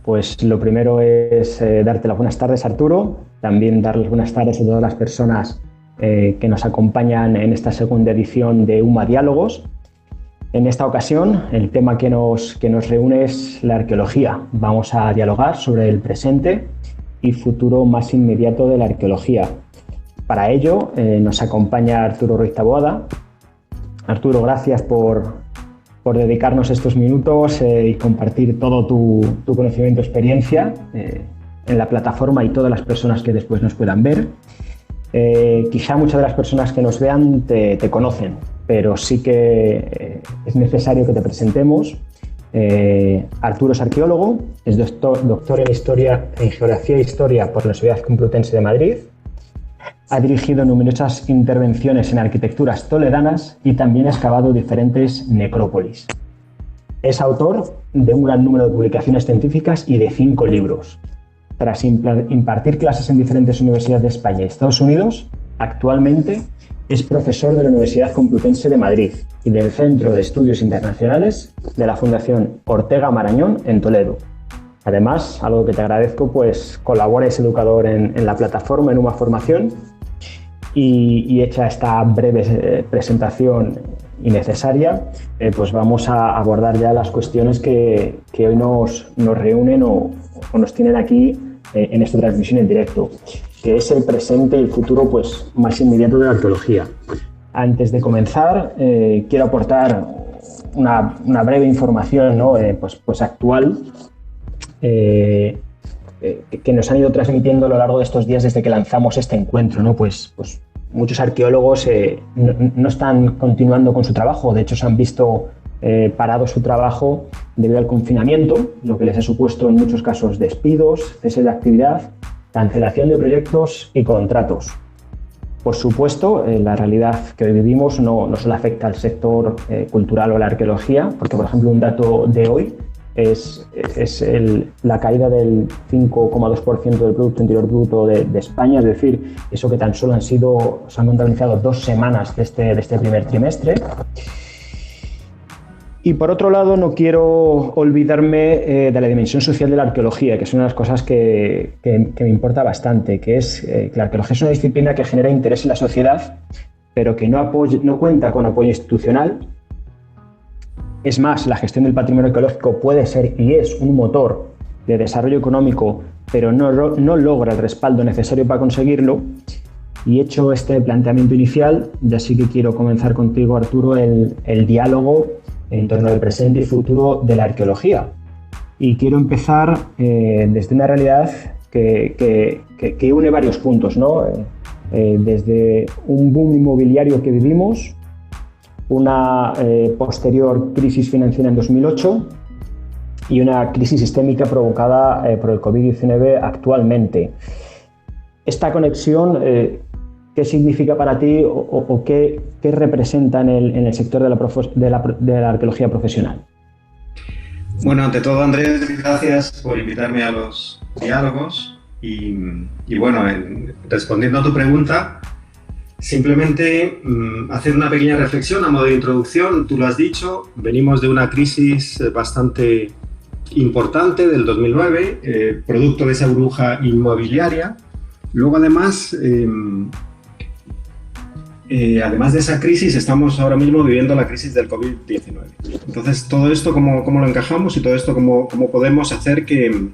Pues lo primero es darte las buenas tardes, Arturo. También dar las buenas tardes a todas las personas que nos acompañan en esta segunda edición de UMA Diálogos. En esta ocasión, el tema que nos reúne es la arqueología. Vamos a dialogar sobre el presente y futuro más inmediato de la arqueología. Para ello, nos acompaña Arturo Ruiz Taboada. Arturo, gracias por dedicarnos estos minutos y compartir todo tu conocimiento y experiencia en la plataforma y todas las personas que después nos puedan ver. Quizá muchas de las personas que nos vean te conocen, pero sí que es necesario que te presentemos. Arturo es arqueólogo, es doctor en Geografía e Historia por la Universidad Complutense de Madrid. Ha dirigido numerosas intervenciones en arquitecturas toledanas y también ha excavado diferentes necrópolis. Es autor de un gran número de publicaciones científicas y de 5 libros. Tras impartir clases en diferentes universidades de España y Estados Unidos, actualmente es profesor de la Universidad Complutense de Madrid y del Centro de Estudios Internacionales de la Fundación Ortega Marañón en Toledo. Además, algo que te agradezco, pues colabora, es educador en la plataforma en UMA Formación. Y hecha esta breve presentación innecesaria, pues vamos a abordar ya las cuestiones que hoy nos reúnen o nos tienen aquí en esta transmisión en directo, que es el presente y el futuro pues, más inmediato de la arqueología. Antes de comenzar, quiero aportar una breve información, ¿no? pues actual, que nos han ido transmitiendo a lo largo de estos días desde que lanzamos este encuentro, ¿no? Pues muchos arqueólogos no están continuando con su trabajo, de hecho se han visto parado su trabajo debido al confinamiento, lo que les ha supuesto en muchos casos despidos, cese de actividad, cancelación de proyectos y contratos. Por supuesto, la realidad que hoy vivimos no solo afecta al sector cultural o la arqueología, porque por ejemplo un dato de hoy es la caída del 5,2% del Producto Interior Bruto de España, es decir, eso que tan solo se han contabilizado 2 semanas de este primer trimestre. Y por otro lado, no quiero olvidarme de la dimensión social de la arqueología, que es una de las cosas que me importa bastante, que es que la arqueología es una disciplina que genera interés en la sociedad, pero que no cuenta con apoyo institucional. Es más, la gestión del patrimonio arqueológico puede ser y es un motor de desarrollo económico, pero no logra el respaldo necesario para conseguirlo. Y hecho este planteamiento inicial, ya sí que quiero comenzar contigo, Arturo, el diálogo en torno al presente y futuro de la arqueología. Y quiero empezar desde una realidad que une varios puntos, ¿no? Desde un boom inmobiliario que vivimos, una posterior crisis financiera en 2008 y una crisis sistémica provocada por el COVID-19 actualmente. Esta conexión, ¿qué significa para ti o qué representa en el sector de la arqueología profesional? Bueno, ante todo, Andrés, gracias por invitarme a los diálogos y bueno, respondiendo a tu pregunta, simplemente hacer una pequeña reflexión a modo de introducción. Tú lo has dicho, venimos de una crisis bastante importante del 2009, producto de esa burbuja inmobiliaria. Luego, además de esa crisis, estamos ahora mismo viviendo la crisis del COVID-19. Entonces, todo esto, ¿cómo lo encajamos? Y todo esto, ¿cómo podemos hacer que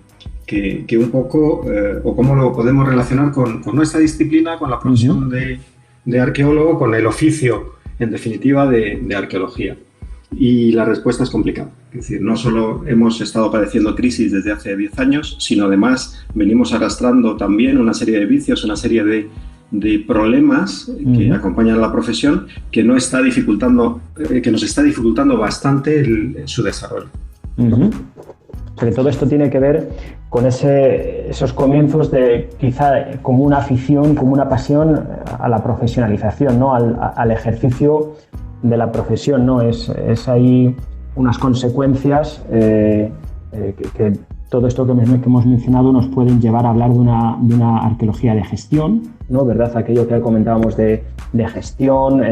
un poco, o cómo lo podemos relacionar con nuestra disciplina, con la profesión de arqueólogo, con el oficio, en definitiva, de arqueología? Y la respuesta es complicada. Es decir, no solo hemos estado padeciendo crisis desde hace 10 años, sino además venimos arrastrando también una serie de vicios, una serie de problemas que acompañan a la profesión que nos está dificultando bastante su desarrollo. Sobre todo esto tiene que ver con esos comienzos de quizá como una afición, como una pasión a la profesionalización, ¿no? al ejercicio de la profesión, ¿no? Es ahí unas consecuencias que todo esto que hemos mencionado nos pueden llevar a hablar de una arqueología de gestión, ¿no? ¿Verdad? Aquello que comentábamos de gestión,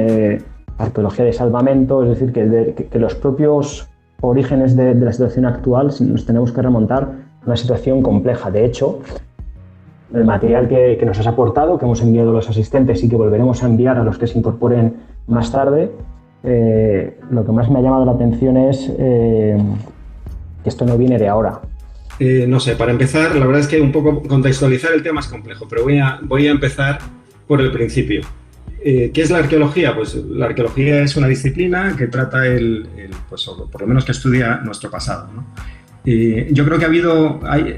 arqueología de salvamento, es decir, que los propios orígenes de la situación actual nos tenemos que remontar una situación compleja. De hecho, el material que nos has aportado, que hemos enviado a los asistentes y que volveremos a enviar a los que se incorporen más tarde, lo que más me ha llamado la atención es que esto no viene de ahora. No sé, para empezar, la verdad es que un poco contextualizar el tema es complejo, pero voy a empezar por el principio. ¿Qué es la arqueología? Pues la arqueología es una disciplina que trata pues, o por lo menos que estudia nuestro pasado, ¿no? Yo creo que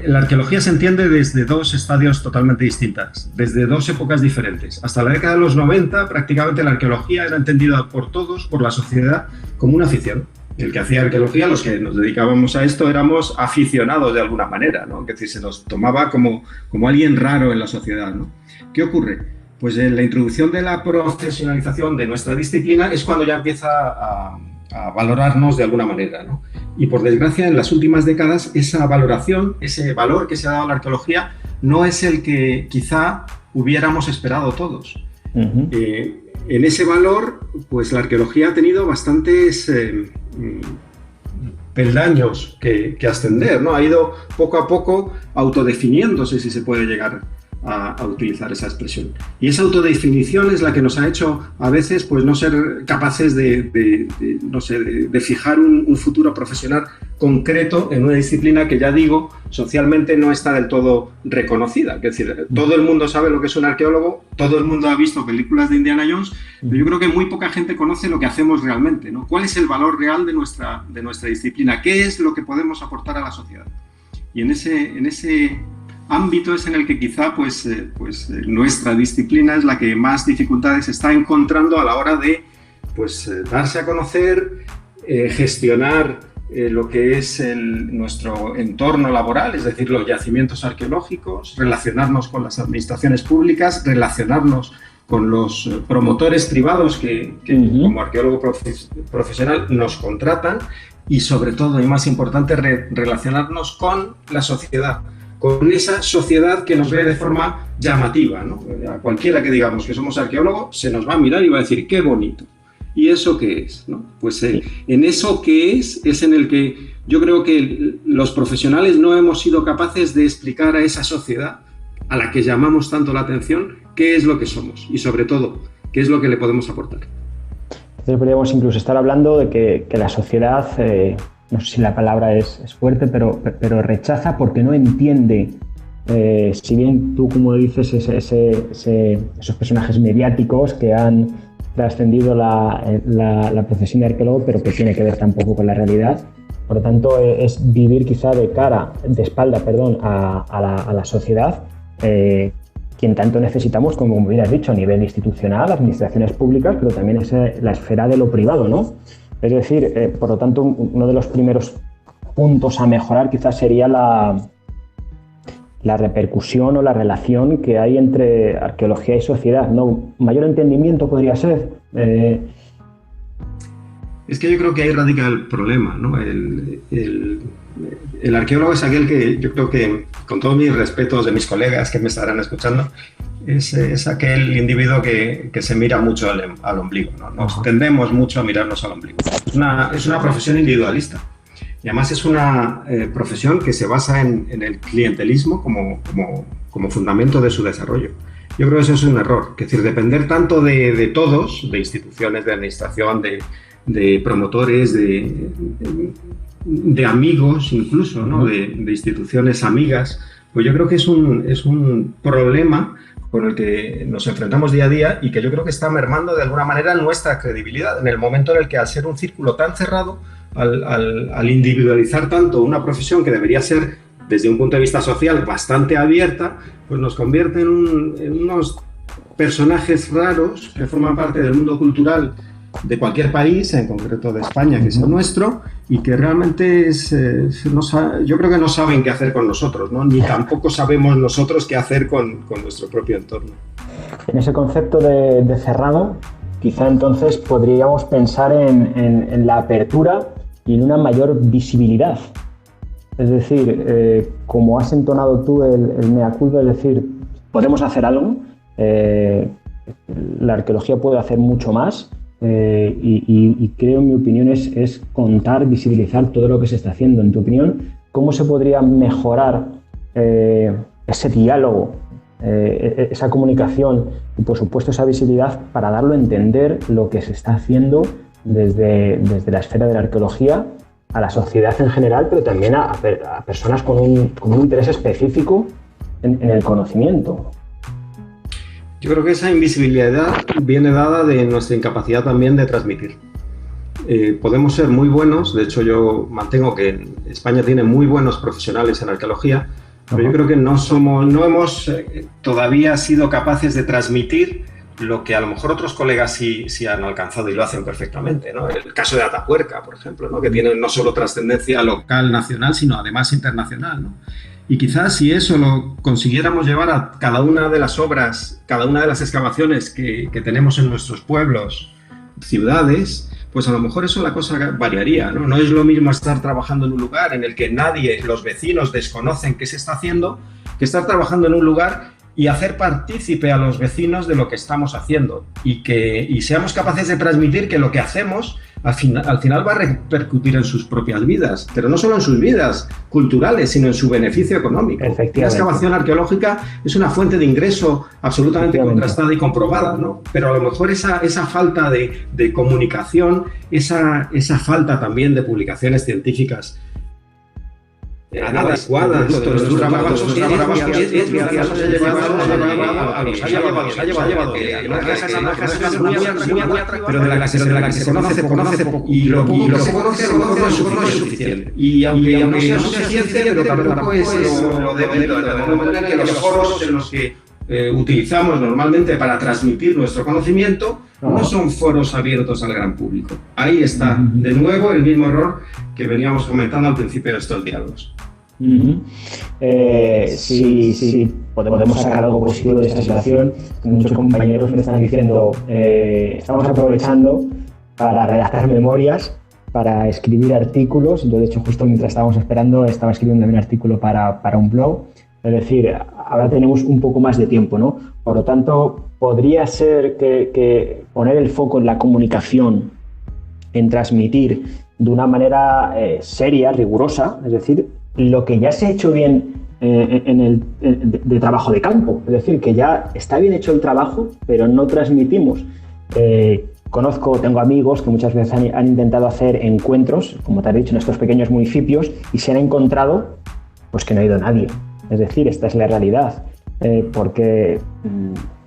la arqueología se entiende desde dos estadios totalmente distintas, desde dos épocas diferentes. Hasta la década de los 90, prácticamente la arqueología era entendida por todos, por la sociedad, como una afición. El que hacía arqueología, los que nos dedicábamos a esto, éramos aficionados de alguna manera, ¿no? Es decir, se nos tomaba como alguien raro en la sociedad, ¿no? ¿Qué ocurre? Pues en la introducción de la profesionalización de nuestra disciplina es cuando ya empieza a valorarnos de alguna manera, ¿no? Y por desgracia, en las últimas décadas, esa valoración, ese valor que se ha dado a la arqueología, no es el que quizá hubiéramos esperado todos. Uh-huh. En ese valor, pues la arqueología ha tenido bastantes peldaños que ascender, ¿no? Ha ido poco a poco autodefiniéndose, si se puede llegar a utilizar esa expresión. Y esa autodefinición es la que nos ha hecho a veces pues no ser capaces de fijar un futuro profesional concreto en una disciplina que, ya digo, socialmente no está del todo reconocida. Es decir, todo el mundo sabe lo que es un arqueólogo, todo el mundo ha visto películas de Indiana Jones, pero yo creo que muy poca gente conoce lo que hacemos realmente, ¿no? ¿Cuál es el valor real de nuestra disciplina? ¿Qué es lo que podemos aportar a la sociedad? Y en ese ámbito es en el que quizá pues nuestra disciplina es la que más dificultades está encontrando a la hora de darse a conocer, gestionar lo que es nuestro entorno laboral, es decir, los yacimientos arqueológicos, relacionarnos con las administraciones públicas, relacionarnos con los promotores privados que como arqueólogo profesional nos contratan y, sobre todo, y más importante, relacionarnos con la sociedad, con esa sociedad que nos ve de forma llamativa, ¿no? A cualquiera que digamos que somos arqueólogos se nos va a mirar y va a decir ¡qué bonito! ¿Y eso qué es, no? Pues en eso que es en el que yo creo que los profesionales no hemos sido capaces de explicar a esa sociedad a la que llamamos tanto la atención qué es lo que somos y, sobre todo, qué es lo que le podemos aportar. Entonces podríamos incluso estar hablando de que la sociedad, no sé si la palabra es fuerte, pero rechaza porque no entiende, si bien tú, como dices, esos personajes mediáticos que han trascendido la profesión de arqueólogo, pero que tiene que ver tampoco con la realidad. Por lo tanto, es vivir quizá de espalda a la sociedad, quien tanto necesitamos, como hubieras dicho, a nivel institucional, administraciones públicas, pero también es la esfera de lo privado, ¿no? Es decir, por lo tanto, uno de los primeros puntos a mejorar quizás sería la repercusión o la relación que hay entre arqueología y sociedad, ¿no? Mayor entendimiento podría ser. Es que yo creo que ahí radica el problema, ¿no? El arqueólogo es aquel que, yo creo que, con todos mis respetos de mis colegas que me estarán escuchando, es aquel individuo que se mira mucho al ombligo, ¿no? Nos tendemos mucho a mirarnos al ombligo. Es una profesión individualista. Y además es una profesión que se basa en el clientelismo como fundamento de su desarrollo. Yo creo que eso es un error. Es decir, depender tanto de todos, de instituciones, de administración, de promotores, de amigos incluso, ¿no? de instituciones amigas, pues yo creo que es un problema con el que nos enfrentamos día a día y que yo creo que está mermando de alguna manera nuestra credibilidad en el momento en el que, al ser un círculo tan cerrado, al individualizar tanto una profesión que debería ser, desde un punto de vista social, bastante abierta, pues nos convierte en unos personajes raros que forman parte del mundo cultural de cualquier país, en concreto de España, que es el nuestro, y que realmente yo creo que no saben qué hacer con nosotros, ¿no? Ni tampoco sabemos nosotros qué hacer con nuestro propio entorno. En ese concepto de cerrado, quizá entonces podríamos pensar en la apertura y en una mayor visibilidad. Es decir, como has entonado tú el mea culpa, es decir, podemos hacer algo, la arqueología puede hacer mucho más, y creo, en mi opinión, es contar, visibilizar todo lo que se está haciendo. En tu opinión, cómo se podría mejorar ese diálogo, esa comunicación y, por supuesto, esa visibilidad para darlo a entender lo que se está haciendo desde la esfera de la arqueología a la sociedad en general, pero también a personas con un interés específico en el conocimiento. Yo creo que esa invisibilidad viene dada de nuestra incapacidad también de transmitir. Podemos ser muy buenos, de hecho yo mantengo que España tiene muy buenos profesionales en arqueología, pero yo creo que no hemos todavía sido capaces de transmitir lo que a lo mejor otros colegas sí han alcanzado y lo hacen perfectamente, ¿no? El caso de Atapuerca, por ejemplo, ¿no? Que tiene no solo trascendencia local, nacional, sino además internacional, ¿no? Y quizás si eso lo consiguiéramos llevar a cada una de las obras, cada una de las excavaciones que tenemos en nuestros pueblos, ciudades, pues a lo mejor eso la cosa variaría, ¿no? No es lo mismo estar trabajando en un lugar en el que los vecinos desconocen qué se está haciendo, que estar trabajando en un lugar y hacer partícipe a los vecinos de lo que estamos haciendo y seamos capaces de transmitir que lo que hacemos al final va a repercutir en sus propias vidas, pero no solo en sus vidas culturales, sino en su beneficio económico. La excavación arqueológica es una fuente de ingreso absolutamente contrastada y comprobada, ¿no? Pero a lo mejor esa falta de comunicación, esa falta también de publicaciones científicas adecuadas, nuestros trabajos pero de la que se conoce poco, y lo que se conoce no es suficiente. Y aunque no sea suficiente, pero tampoco es lo de manera que los foros en los que utilizamos normalmente para transmitir nuestro conocimiento no son foros abiertos al gran público. Ahí está, de nuevo, el mismo error que veníamos comentando al principio de estos diálogos. Sí, podemos sacar algo positivo de esta situación. Muchos compañeros me están diciendo estamos aprovechando para redactar memorias, para escribir artículos. Yo, de hecho, justo mientras estábamos esperando, estaba escribiendo un artículo para un blog. Es decir, ahora tenemos un poco más de tiempo, ¿no? Por lo tanto, podría ser que poner el foco en la comunicación, en transmitir de una manera seria, rigurosa, es decir, lo que ya se ha hecho bien de trabajo de campo, es decir, que ya está bien hecho el trabajo, pero no transmitimos. Tengo amigos que muchas veces han intentado hacer encuentros, como te he dicho, en estos pequeños municipios, y se han encontrado pues que no ha ido nadie. Es decir, esta es la realidad, porque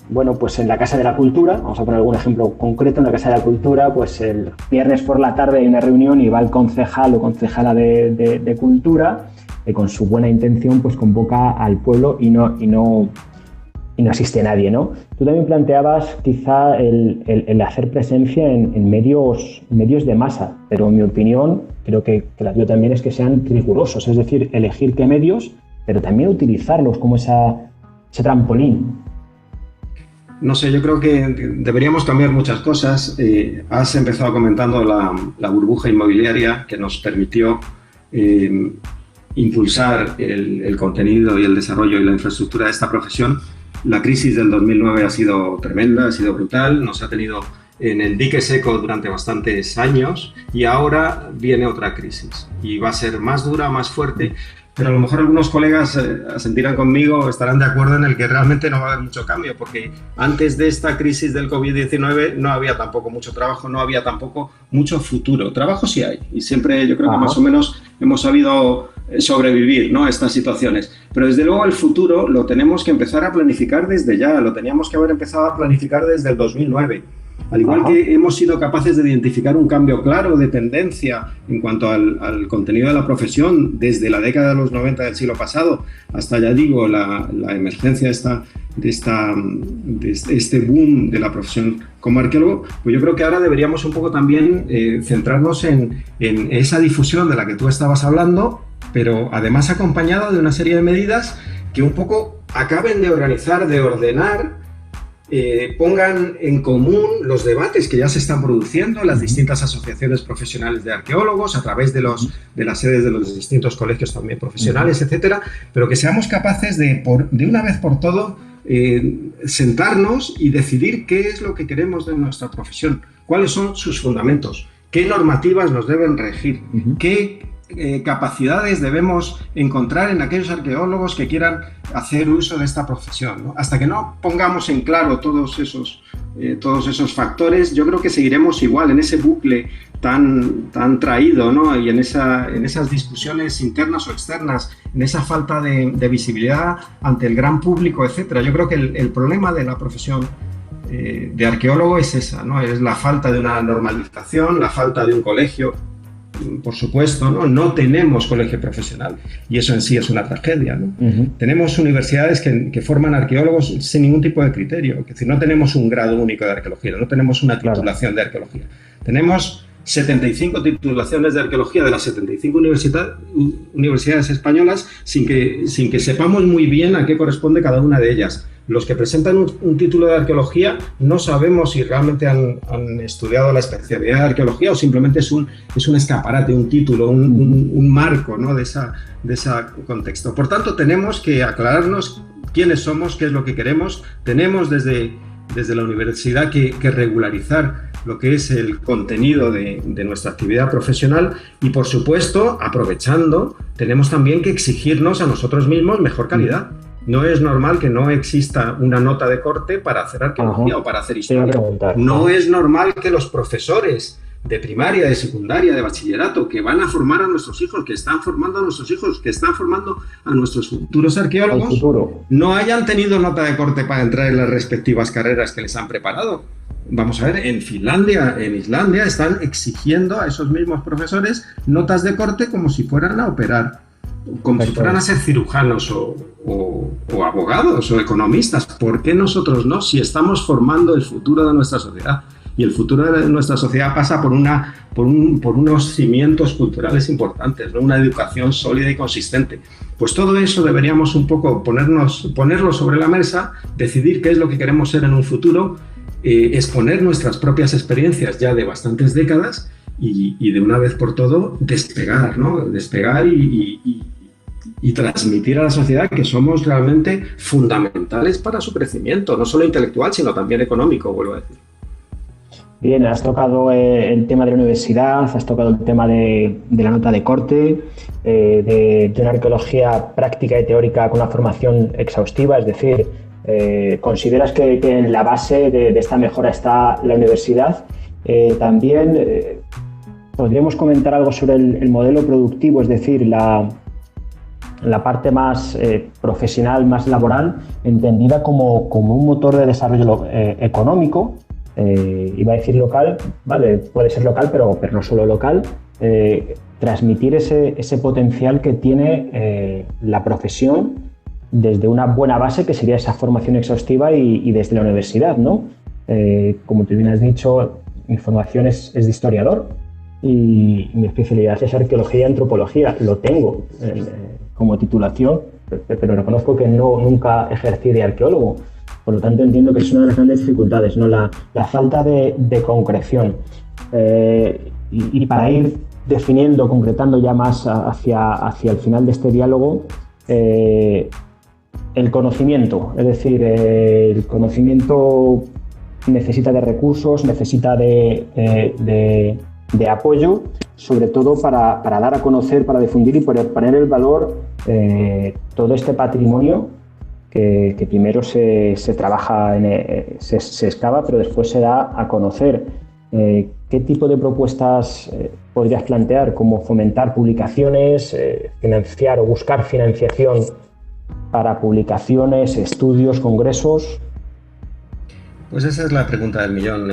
bueno, pues en la Casa de la Cultura, vamos a poner algún ejemplo concreto, en la Casa de la Cultura, pues el viernes por la tarde hay una reunión y va el concejal o concejala de Cultura, que con su buena intención pues convoca al pueblo y no asiste nadie, ¿no? Tú también planteabas quizá el hacer presencia en medios de masa, pero en mi opinión, creo que la tuya también es que sean rigurosos, es decir, elegir qué medios, pero también utilizarlos como ese trampolín. No sé, yo creo que deberíamos cambiar muchas cosas. Has empezado comentando la burbuja inmobiliaria que nos permitió impulsar el contenido y el desarrollo y la infraestructura de esta profesión. La crisis del 2009 ha sido tremenda, ha sido brutal, nos ha tenido en el dique seco durante bastantes años y ahora viene otra crisis y va a ser más dura, más fuerte. Pero a lo mejor algunos colegas asentirán conmigo, estarán de acuerdo en el que realmente no va a haber mucho cambio, porque antes de esta crisis del COVID-19 no había tampoco mucho trabajo, no había tampoco mucho futuro. Trabajo sí hay, y siempre yo creo que más o menos hemos sabido sobrevivir, ¿no?, a estas situaciones. Pero desde luego el futuro lo tenemos que empezar a planificar desde ya, lo teníamos que haber empezado a planificar desde el 2009. Al igual que hemos sido capaces de identificar un cambio claro de tendencia en cuanto al contenido de la profesión desde la década de los 90 del siglo pasado hasta, ya digo, la emergencia de este boom de la profesión como arqueólogo, pues yo creo que ahora deberíamos un poco también centrarnos en esa difusión de la que tú estabas hablando, pero además acompañado de una serie de medidas que un poco acaben de organizar, de ordenar, pongan en común los debates que ya se están produciendo en las distintas asociaciones profesionales de arqueólogos a través de las sedes de los distintos colegios también profesionales, etcétera, pero que seamos capaces de una vez por todo sentarnos y decidir qué es lo que queremos de nuestra profesión, cuáles son sus fundamentos, qué normativas nos deben regir, qué capacidades debemos encontrar en aquellos arqueólogos que quieran hacer uso de esta profesión, ¿no? Hasta que no pongamos en claro todos esos factores, yo creo que seguiremos igual en ese bucle tan traído, ¿no? Y en esas discusiones internas o externas, en esa falta de visibilidad ante el gran público, etcétera. Yo creo que el problema de la profesión de arqueólogo es esa, ¿no? Es la falta de una normalización, la falta de un colegio. Por supuesto, no tenemos colegio profesional y eso en sí es una tragedia, ¿no? Tenemos universidades que forman arqueólogos sin ningún tipo de criterio, es decir, no tenemos un grado único de arqueología, no tenemos una titulación de arqueología. Tenemos 75 titulaciones de arqueología de las 75 universidades españolas sin que sepamos muy bien a qué corresponde cada una de ellas. Los que presentan un título de arqueología no sabemos si realmente han estudiado la especialidad de arqueología o simplemente es un escaparate, un título, un marco, ¿no? de ese contexto. Por tanto, tenemos que aclararnos quiénes somos, qué es lo que queremos. Tenemos desde la universidad que regularizar lo que es el contenido de nuestra actividad profesional y, por supuesto, aprovechando, tenemos también que exigirnos a nosotros mismos mejor calidad. No es normal que no exista una nota de corte para hacer arqueología o para hacer historia. No es normal que los profesores de primaria, de secundaria, de bachillerato, que van a formar a nuestros hijos, que están formando a nuestros hijos, que están formando a nuestros futuros arqueólogos, no hayan tenido nota de corte para entrar en las respectivas carreras que les han preparado. Vamos a ver, en Finlandia, en Islandia, están exigiendo a esos mismos profesores notas de corte como si fueran a operar, como si fueran a ser cirujanos o abogados o economistas. ¿Por qué nosotros no? Si estamos formando el futuro de nuestra sociedad. Y el futuro de nuestra sociedad pasa por unos cimientos culturales importantes, ¿no? Una educación sólida y consistente. Pues todo eso deberíamos un poco ponerlo sobre la mesa, decidir qué es lo que queremos ser en un futuro, exponer nuestras propias experiencias ya de bastantes décadas y de una vez por todo despegar, ¿no? Despegar y transmitir a la sociedad que somos realmente fundamentales para su crecimiento, no solo intelectual, sino también económico, vuelvo a decir. Bien, has tocado el tema de la universidad, has tocado el tema de la nota de corte, de una arqueología práctica y teórica con una formación exhaustiva, es decir, ¿consideras que en la base de esta mejora está la universidad? También podríamos comentar algo sobre el modelo productivo, es decir, la parte más profesional, más laboral, entendida como un motor de desarrollo económico. Iba a decir local, vale, puede ser local, pero no solo local, transmitir ese potencial que tiene la profesión desde una buena base, que sería esa formación exhaustiva, y desde la universidad, ¿no? Como tú bien has dicho, mi formación es de historiador y mi especialidad es arqueología y antropología. Lo tengo como titulación, pero reconozco que nunca ejercí de arqueólogo. Por lo tanto, entiendo que es una de las grandes dificultades, ¿no? La falta de concreción. Y para ir definiendo, concretando ya más hacia el final de este diálogo, el conocimiento. Es decir, el conocimiento necesita de recursos, necesita de apoyo, sobre todo para dar a conocer, para difundir y poner el valor todo este patrimonio que primero se trabaja, se excava, pero después se da a conocer. ¿Qué tipo de propuestas podrías plantear? ¿Cómo fomentar publicaciones, financiar o buscar financiación para publicaciones, estudios, congresos? Pues esa es la pregunta del millón.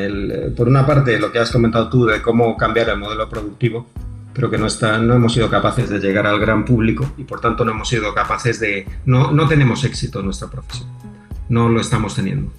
Por una parte, lo que has comentado tú de cómo cambiar el modelo productivo, pero que no hemos sido capaces de llegar al gran público y por tanto no hemos sido capaces no tenemos éxito en nuestra profesión, no lo estamos teniendo.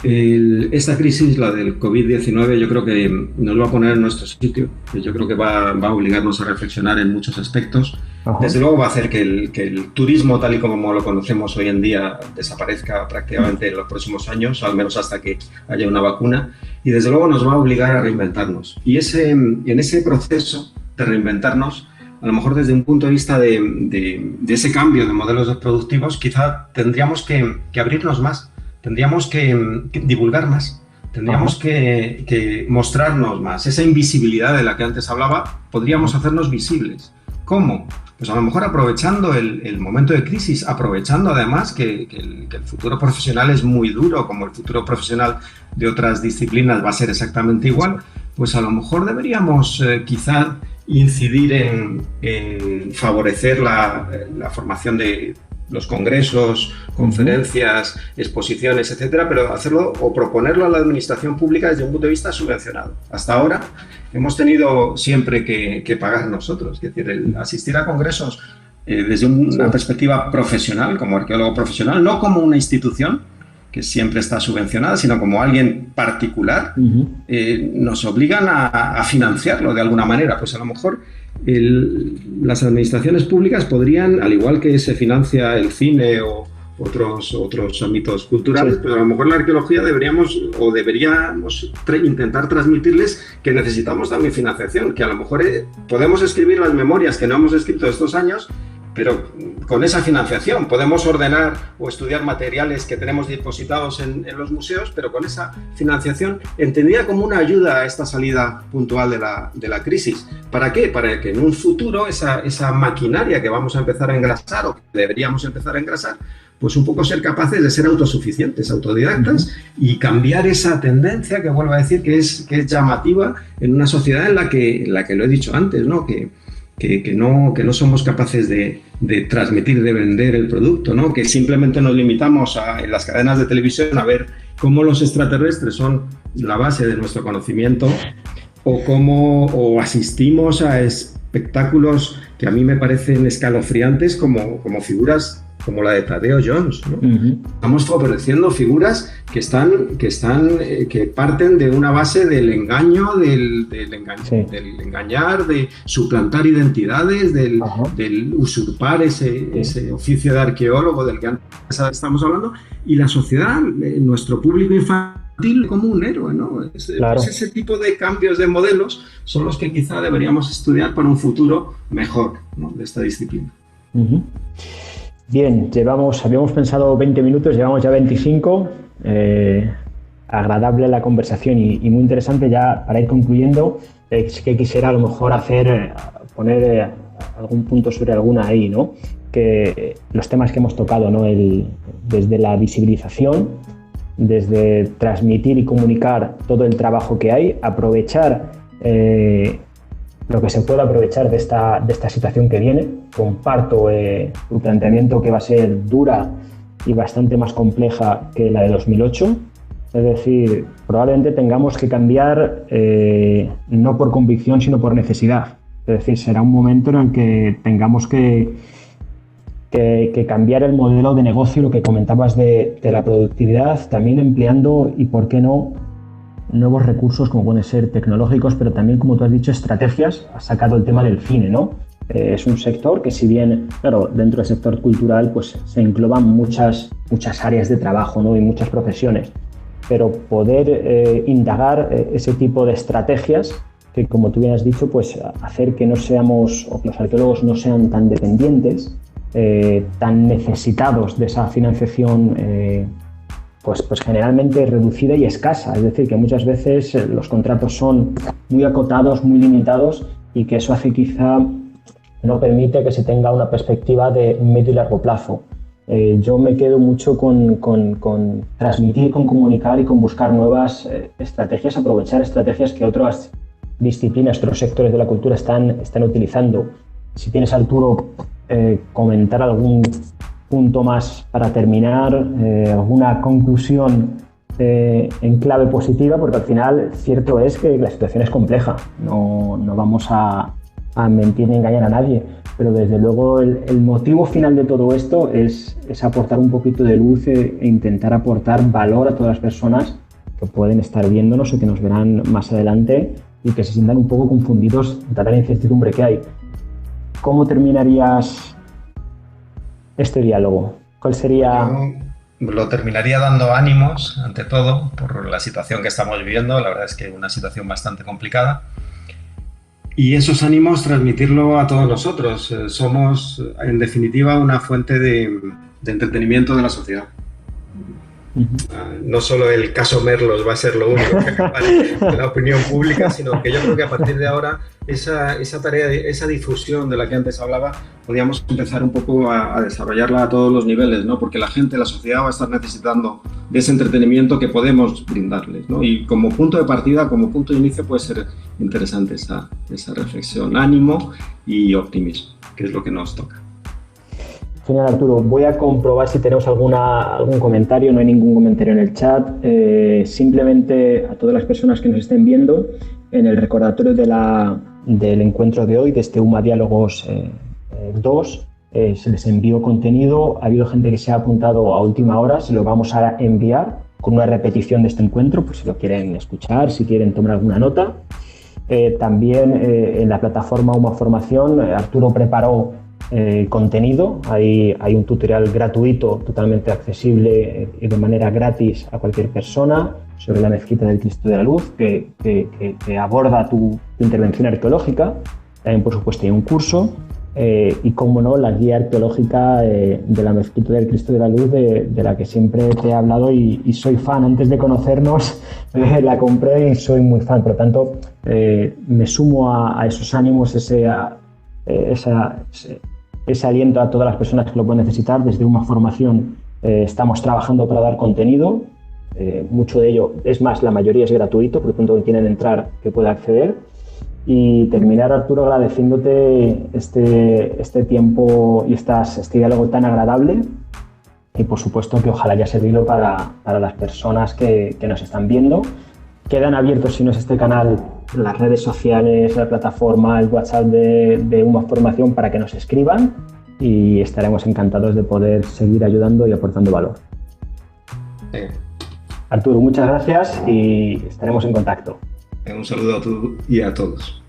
Esta crisis, la del COVID-19, yo creo que nos va a poner en nuestro sitio, yo creo que va a obligarnos a reflexionar en muchos aspectos. Ajá. Desde luego va a hacer que el turismo tal y como lo conocemos hoy en día desaparezca prácticamente en los próximos años, al menos hasta que haya una vacuna, y desde luego nos va a obligar a reinventarnos. Y en ese proceso de reinventarnos, a lo mejor desde un punto de vista de ese cambio de modelos productivos, quizá tendríamos que abrirnos más, tendríamos que divulgar más, tendríamos que mostrarnos más. Esa invisibilidad de la que antes hablaba, podríamos hacernos visibles. ¿Cómo? Pues a lo mejor aprovechando el momento de crisis, aprovechando además que el futuro profesional es muy duro, como el futuro profesional de otras disciplinas va a ser exactamente igual, pues a lo mejor deberíamos quizá incidir en favorecer la formación de los congresos, conferencias, exposiciones, etcétera, pero hacerlo o proponerlo a la administración pública desde un punto de vista subvencionado. Hasta ahora hemos tenido siempre que pagar nosotros, es decir, el asistir a congresos desde una perspectiva profesional, como arqueólogo profesional, no como una institución que siempre está subvencionada, sino como alguien particular, nos obligan a financiarlo de alguna manera. Pues a lo mejor las administraciones públicas podrían, al igual que se financia el cine o otros ámbitos culturales, pero a lo mejor la arqueología deberíamos intentar transmitirles que necesitamos también financiación, que a lo mejor podemos escribir las memorias que no hemos escrito estos años, pero con esa financiación podemos ordenar o estudiar materiales que tenemos depositados en los museos, pero con esa financiación entendida como una ayuda a esta salida puntual de la crisis. ¿Para qué? Para que en un futuro esa maquinaria que vamos a empezar a engrasar o que deberíamos empezar a engrasar, pues un poco ser capaces de ser autosuficientes, autodidactas y cambiar esa tendencia que vuelvo a decir que es llamativa en una sociedad en la que lo he dicho antes, ¿no? Que no somos capaces de transmitir, de vender el producto, ¿no? Que simplemente nos limitamos en las cadenas de televisión a ver cómo los extraterrestres son la base de nuestro conocimiento o asistimos a espectáculos que a mí me parecen escalofriantes como figuras como la de Tadeo Jones, ¿no? Estamos favoreciendo figuras que parten de una base del engaño, del engañar, de suplantar identidades, del usurpar ese oficio de arqueólogo del que antes estamos hablando, y la sociedad, nuestro público infantil como un héroe, ¿no? Claro. Pues ese tipo de cambios de modelos son los que quizá deberíamos estudiar para un futuro mejor, ¿no? De esta disciplina. Bien, habíamos pensado 20 minutos, llevamos ya 25. Agradable la conversación y muy interesante. Ya para ir concluyendo, es que quisiera a lo mejor poner algún punto sobre alguna ahí, ¿no? Que los temas que hemos tocado, ¿no? Desde la visibilización, desde transmitir y comunicar todo el trabajo que hay, aprovechar lo que se puede aprovechar de esta situación que viene. Comparto tu planteamiento que va a ser dura y bastante más compleja que la de 2008. Es decir, probablemente tengamos que cambiar no por convicción, sino por necesidad. Es decir, será un momento en el que tengamos que cambiar el modelo de negocio, lo que comentabas de la productividad, también empleando, y por qué no, nuevos recursos como pueden ser tecnológicos, pero también, como tú has dicho, estrategias. Has sacado el tema del cine, ¿no? Es un sector que, si bien, claro, dentro del sector cultural pues se engloban muchas áreas de trabajo, ¿no? Y muchas profesiones, pero poder indagar ese tipo de estrategias que, como tú bien has dicho, pues hacer que no seamos, o que los arqueólogos no sean tan dependientes, tan necesitados de esa financiación pues generalmente reducida y escasa. Es decir, que muchas veces los contratos son muy acotados, muy limitados, y que eso hace quizá no permite que se tenga una perspectiva de medio y largo plazo. Yo me quedo mucho con transmitir, con comunicar y con buscar nuevas estrategias, aprovechar estrategias que otras disciplinas, otros sectores de la cultura están utilizando. Si tienes, Arturo, comentar algún punto más para terminar, alguna conclusión en clave positiva, porque al final cierto es que la situación es compleja, no vamos a mentir ni engañar a nadie, pero desde luego el motivo final de todo esto es aportar un poquito de luz e intentar aportar valor a todas las personas que pueden estar viéndonos o que nos verán más adelante y que se sientan un poco confundidos de la incertidumbre que hay. ¿Cómo terminarías este diálogo? ¿Cuál sería? Lo terminaría dando ánimos, ante todo, por la situación que estamos viviendo. La verdad es que es una situación bastante complicada. Y esos ánimos transmitirlo a todos nosotros. Somos, en definitiva, una fuente de entretenimiento de la sociedad. no solo el caso Merlos va a ser lo único que acabe en la opinión pública, sino que yo creo que a partir de ahora esa tarea, esa difusión de la que antes hablaba, podríamos empezar un poco a desarrollarla a todos los niveles, ¿no? Porque la gente, la sociedad va a estar necesitando de ese entretenimiento que podemos brindarles, ¿no? Y como punto de partida, como punto de inicio, puede ser interesante esa reflexión, ánimo y optimismo, que es lo que nos toca. Genial, Arturo. Voy a comprobar si tenemos algún comentario. No hay ningún comentario en el chat. Simplemente a todas las personas que nos estén viendo, en el recordatorio del encuentro de hoy, de este UMA Diálogos 2, se les envió contenido. Ha habido gente que se ha apuntado a última hora. Se lo vamos a enviar con una repetición de este encuentro, por si lo quieren escuchar, si quieren tomar alguna nota. También en la plataforma UMA Formación, Arturo preparó contenido. Hay un tutorial gratuito, totalmente accesible y de manera gratis a cualquier persona, sobre la Mezquita del Cristo de la Luz, que aborda tu intervención arqueológica. También, por supuesto, hay un curso y, como no, la guía arqueológica de la Mezquita del Cristo de la Luz, de la que siempre te he hablado y soy fan. Antes de conocernos la compré y soy muy fan. Por lo tanto, me sumo a esos ánimos, ese aliento a todas las personas que lo pueden necesitar. Desde UMA Formación estamos trabajando para dar contenido. Mucho de ello, es más, la mayoría es gratuito, por lo tanto, quien quieren entrar, que pueda acceder. Y terminar, Arturo, agradeciéndote este tiempo y este diálogo tan agradable. Y, por supuesto, que ojalá haya servido para las personas que nos están viendo. Quedan abiertos, si no es este canal, las redes sociales, la plataforma, el WhatsApp de UMA Formación, para que nos escriban, y estaremos encantados de poder seguir ayudando y aportando valor. Arturo, muchas gracias y estaremos en contacto. Un saludo a tú y a todos.